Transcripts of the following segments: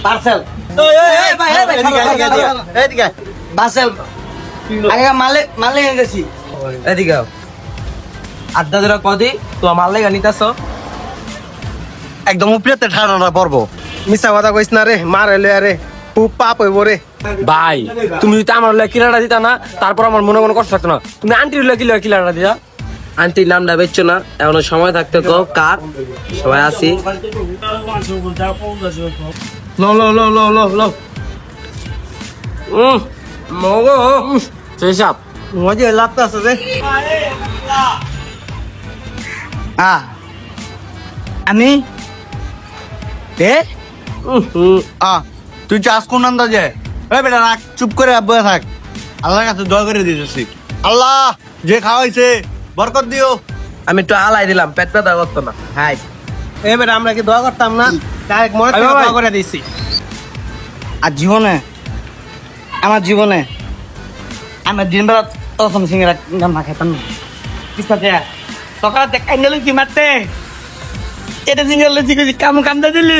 parcel parcel আগে মালে গেছি এদিকে আড্ডা ধরা কদি তোমার মাল লেগা নিতেছ একদম উপরেতে ঠাড়াটা পড়বো মিছা কথা কইস না রে মার এলে আরে খুব পাপ হইব রে ভাই তুমি যদি আমার কিলাটা দিতা না তারপর আমার মনে কোনো কষ্ট থাকতো না তুমি আন্টির কিলাটা দিয়া আন্টির নামটা বেচছো না এখনো সময় থাকতে কো কার সবাই আসি লো লো লো লো লো লো মগো সেসব মজে লাগতাছে রে আমি তুই চাষ কোন আন্দাজে বেটা রাখ চুপ করে বসে থাক আল্লাহর কাছে দোয়া করে দিতেছি আল্লাহ যে খাওয়াইছে বরকত দিও আমি একটু আলাই দিলাম পেট ব্যথা করতো না হাই এবার আমরা কি দোয়া করতাম না ডাইরেক্ট মনে থেকে দোয়া করে দিছি আর জীবনে আমার দিনবেলা প্রথম সিঙ্গারা না খেতাম না পিছাতে সকালে দেখাই নিল কি মারতে এটা সিঙ্গার লেছি কামদা দিলি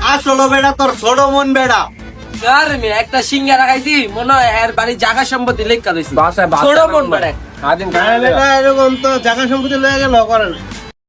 আসলো বেড়া তোর ছোট মন বেড়া আরে আমি একটা সিঙ্গারা খাইছি মনে হয় এর বাড়ি জায়গা সম্পত্তি লেখা রইছে ছোট মন বেড়া এরকম তো জায়গা সম্পত্তি লয়ে গেল করে না